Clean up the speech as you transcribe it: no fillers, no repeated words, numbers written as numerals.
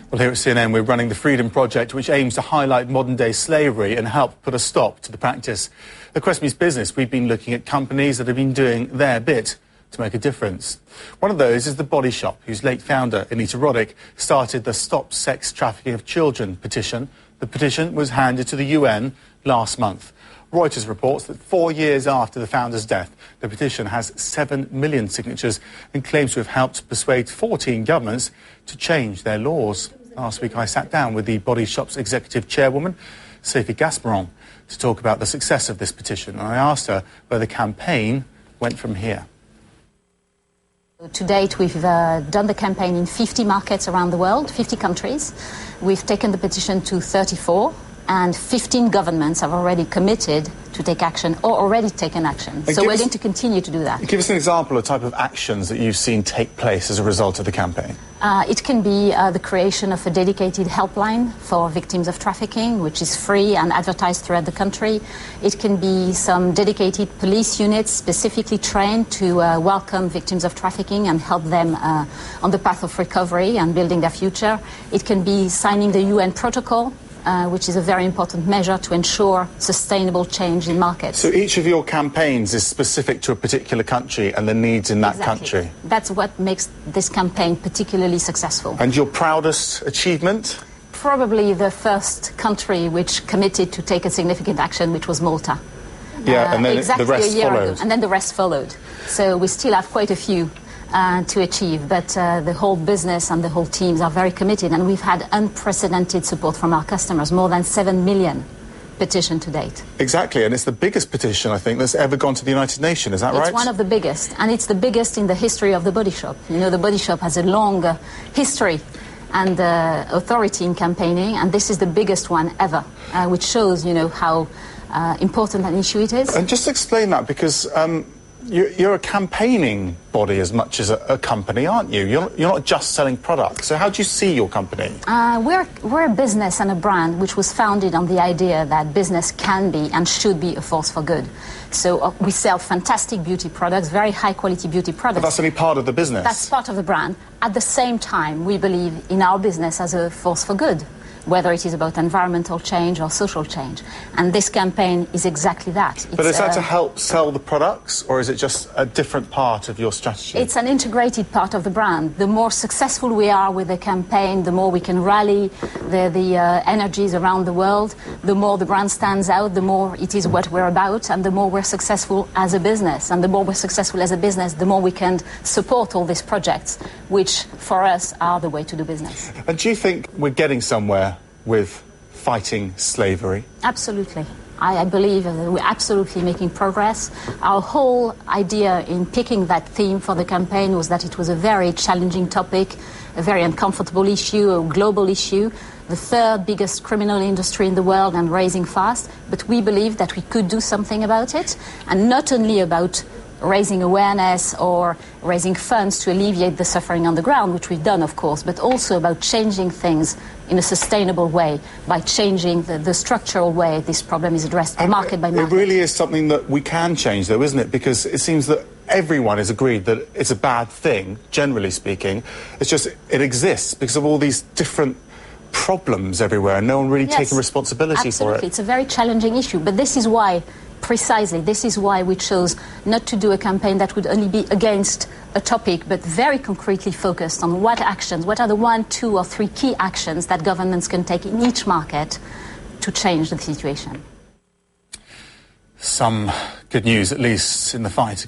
Well, here at CNN, we're running the Freedom Project, which aims to highlight modern-day slavery and help put a stop to the practice. At Cressme's Business, we've been looking at companies that have been doing their bit to make a difference. One of those is the Body Shop, whose late founder, Anita Roddick, started the Stop Sex Trafficking of Children petition. The petition was handed to the UN last month. Reuters reports that 4 years after the founder's death, the petition has 7 million signatures and claims to have helped persuade 14 governments to change their laws. Last week I sat down with the Body Shop's executive chairwoman, Sophie, to talk about the success of this petition. And I asked her where the campaign went from here. To date, we've done the campaign in 50 markets around the world, 50 countries. We've taken the petition to 34. And 15 governments have already committed to take action or already taken action. So we're going to continue to do that. Give us an example of the type of actions that you've seen take place as a result of the campaign. It can be the creation of a dedicated helpline for victims of trafficking, which is free and advertised throughout the country. It can be some dedicated police units specifically trained to welcome victims of trafficking and help them on the path of recovery and building their future. It can be signing the UN protocol, which is a very important measure to ensure sustainable change in markets. So each of your campaigns is specific to a particular country and the needs in that country? That's what makes this campaign particularly successful. And your proudest achievement? Probably the first country which committed to take a significant action, which was Malta. Yeah, and then exactly the rest a year followed. ago. And then the rest followed. So we still have quite a few to achieve, but the whole business and the whole teams are very committed, and we've had unprecedented support from our customers, more than 7 million petitioned to date. Exactly, and it's the biggest petition, I think, that's ever gone to the United Nations, is that right? It's one of the biggest, and it's the biggest in the history of the Body Shop. You know, the Body Shop has a long history and authority in campaigning, and this is the biggest one ever, which shows, you know, how important an issue it is. And just explain that, because you're a campaigning body as much as a company, aren't you? You're not just selling products. So how do you see your company? We're a business and a brand which was founded on the idea that business can be and should be a force for good. So we sell fantastic beauty products, very high-quality beauty products. But that's only part of the business. That's part of the brand. At the same time, we believe in our business as a force for good, whether it is about environmental change or social change. And this campaign is exactly that. But is that to help sell the products, or is it just a different part of your strategy? It's an integrated part of the brand. The more successful we are with the campaign, the more we can rally the energies around the world, the more the brand stands out, the more it is what we're about, and the more we're successful as a business. And the more we're successful as a business, the more we can support all these projects, which for us are the way to do business. And do you think we're getting somewhere with fighting slavery? Absolutely. I believe we're absolutely making progress. Our whole idea in picking that theme for the campaign was that it was a very challenging topic, a very uncomfortable issue, a global issue, the third biggest criminal industry in the world and rising fast. But we believe that we could do something about it, and not only about raising awareness or raising funds to alleviate the suffering on the ground, which we've done, of course, but also about changing things in a sustainable way, by changing the structural way this problem is addressed, market by market. It really is something that we can change, though, isn't it? Because it seems that everyone is agreed that it's a bad thing, generally speaking. It's just, it exists because of all these different problems everywhere, and no one really taking responsibility for it. It's a very challenging issue, but this is why, precisely, this is why we chose not to do a campaign that would only be against a topic, but very concretely focused on what actions, what are the 1, 2 or 3 key actions that governments can take in each market to change the situation. Some good news, at least, in the fight